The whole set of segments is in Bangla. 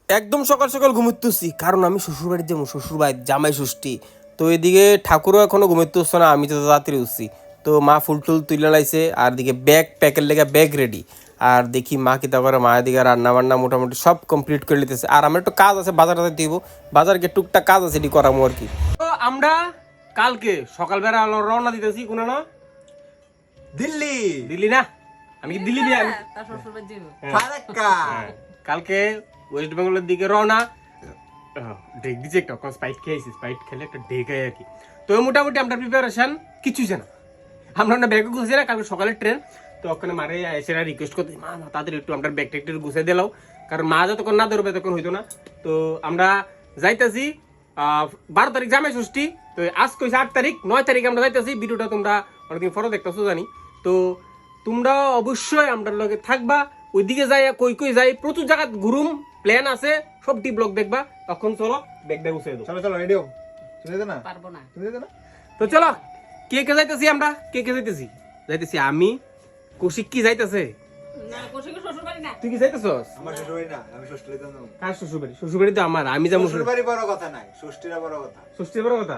একদম সকাল সকাল ঘুমোতেছি, কারণ আমি শ্বশুর বাড়ির যাবো, শ্বশুর বাড়ির জামাই ষষ্ঠী। তো এদিকে ঠাকুরও এখনো ঘুমোতে হচ্ছে না, আমি তো তাড়াতাড়ি উঠছি। তো মা ফুল টুল তুলে লাইছে, আর দিকে ব্যাগ প্যাকের লেগে ব্যাগ রেডি। আর দেখি মা কি তা করে, মা এদিকে রান্না বান্না মোটামুটি সব কমপ্লিট করে নিতেছে। আর আমার একটু কাজ আছে, বাজার টাজার দিব, বাজার গিয়ে টুকটাক কাজ আছে, এটি করামো আর কি। তো আমরা কালকে সকালবেলা রওনা দিতেছি কোন না, দিল্লি দিল্লি না, আমি কি দিল্লি দিয়ে ফারাক্কা কালকে ওয়েস্ট বেঙ্গলের দিকে রওনা। ডেক দিচ্ছে একটা, স্পাইট খেয়েছি, স্পাইট খেলে একটা ডেক হয় আর কি। তো মোটামুটি আমরা প্রিপারেশন কিছুই জানা, আমরা না ব্যাগে গুছিয়ে না, কালকে সকালের ট্রেন। তো ওখানে মারে এসে রিকোয়েস্ট করতে, মা তাদের একটু আমরা ব্যাগ ট্যাগ একটু গুছিয়ে দিলাম, কারণ মা যতক্ষণ না ধরবে তখন হইতো না। তো আমরা যাইতেছি 12 তারিখ জামাই ষষ্ঠী। তো আজ কইছে 8 তারিখ, 9 তারিখ আমরা যাইতেছি। ভিডিওটা তোমরা অনেকদিন পরে দেখতেছো জানি। তো তোমরা অবশ্যই আমরা লগে থাকবা, ওইদিকে যাই কই কই যাই, প্রচুর জায়গা ঘুরুম, প্ল্যান আছে, সবটি ব্লগ দেখবা। তখন চলো ব্যাগটা গুছিয়ে দাও। চলো চলো রেডিও শুনে দে না পারবো না। শুনে দে না তো চলো, কে কে যাইতেছি আমরা, কে কে যাইতেছি? যাইতেছি আমি, কৌশিক কি যাইতেছে? না, কোশিকের শ্বশুর বাড়ি না। তুই কি যাইতেছস? আমার শ্বশুর বাড়ি না, আমি ষষ্ঠীতে যাব। কার শ্বশুর বাড়ি? শ্বশুর বাড়ি তো আমার, আমি যাবো শ্বশুর বাড়ি বড় কথা নাই, ষষ্ঠীরা বড় কথা। ষষ্ঠী বড় কথা।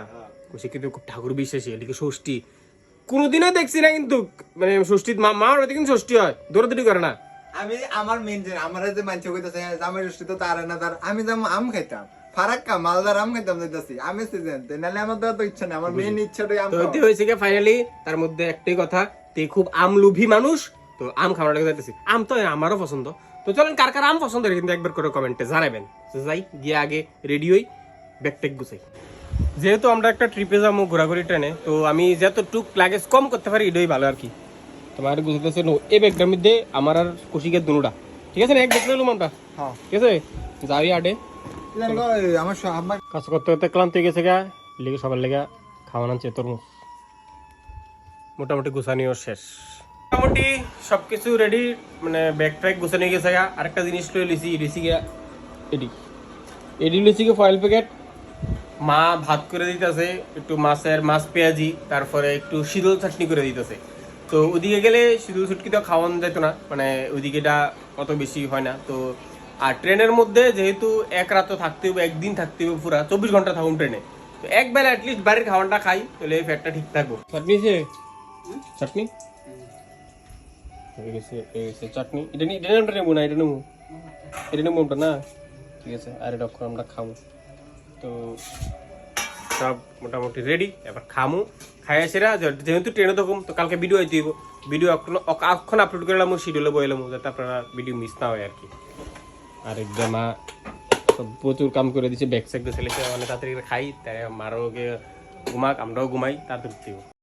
কৌশিক কিন্তু খুব ঠাকুর বিশ্বাসী, এদিকে ষষ্ঠী কোনোদিনও দেখছি না, কিন্তু মানে ষষ্ঠী মার বাড়িতে কিন্তু ষষ্ঠী হয়, দৌড়াদৌড়ি করে না। আমি আমার মেন যে আমার যে মানছে কইতাছে জামাই ষষ্ঠী তো তার না, তার আমি যাম আম খাইতাম, ফারাক্কা মালদার আম খাইতাম যাইতাছি, আমি সিজন তে নালে আমার তো ইচ্ছা নাই, আমার মেন ইচ্ছাটাই আম তো খাওয়া। এতে হয়েছে কি ফাইনালি, তার মধ্যে একটাই কথা, তুই খুব আম লোভী মানুষ, তো আম খাওয়ার লাগে যাইতেছি। আম তো আমারও পছন্দ। তো চলেন কার কার আম পছন্দ কিন্তু একবার করে কমেন্টে জানাবেন। তো যাই গিয়ে আগে রেডি হই, ব্যাগ ট্যাগ গুছাই। যেহেতু আমরা একটা ট্রিপে যাবো ঘোরাঘুরি ট্রেনে, তো আমি যতটুক লাগেজ কম করতে পারি এটাই ভালো আর কি। তোমার বুঝতেছে এই ব্যাগটার মধ্যে আমার আর কৌশিকের দুটা, ঠিক আছে না? এক ব্যাগ নিলাম আমরা, হ্যাঁ ঠিক আছে? যাই আডে জানি গো, আমার আমার কাজ করতে করতে ক্লান্ত হয়ে গেছে গা, লিগে সবার লেগে খাওয়ানো আনছে তরমুজ। মোটামুটি গুছানিও শেষ, মোটামুটি সবকিছু রেডি, মানে ব্যাগ ট্র্যাক গুছানো গেছে গা। আরেকটা জিনিস লয়ে লিছি গা, এডি লিছি গা ফয়েল প্যাকেট। মা ভাত করে দিতেছে, একটু মাছ পেঁয়াজি, তারপরে একটু শীতল চাটনি করে দিতেছে। তো ওদিকে গেলে শীতল ছুটকি তো খাওয়ানো যেত না, মানে ওইদিকে এটা অত বেশি হয় না। তো আর ট্রেনের মধ্যে যেহেতু এক রাত থাকতে হবে, একদিন থাকতে হবে, পুরা 24 ঘন্টা থাকুন ট্রেনে। তো একবেলা অ্যাটলিস্ট বাড়ির খাওয়াটা খাই, তাহলে এই ফ্যাটটা ঠিক থাকবো। চাটনি চাটনি হয়ে গেছে, চাটনি এটা নেবো না, এটা নেবো না, ঠিক আছে? আর এটা আমরা খাবো। তো সব মোটামুটি রেডি, এবার খামু, খাই আসেরা। যেহেতু ট্রেনে তখন তো কালকে ভিডিও আইতে দিব, ভিডিও এখন আপলোড করলাম, শিডিউলে বইলাম, যাতে আপনারা ভিডিও মিস না হয় আর কি। আর একদম মা প্রচুর কাম করে দিচ্ছে, ব্যাগ স্যাগ ছেলেছে, মানে তাড়াতাড়ি খাই, তাই মারও ঘুমাক, আমরাও ঘুমাই, তাড়াতাড়ি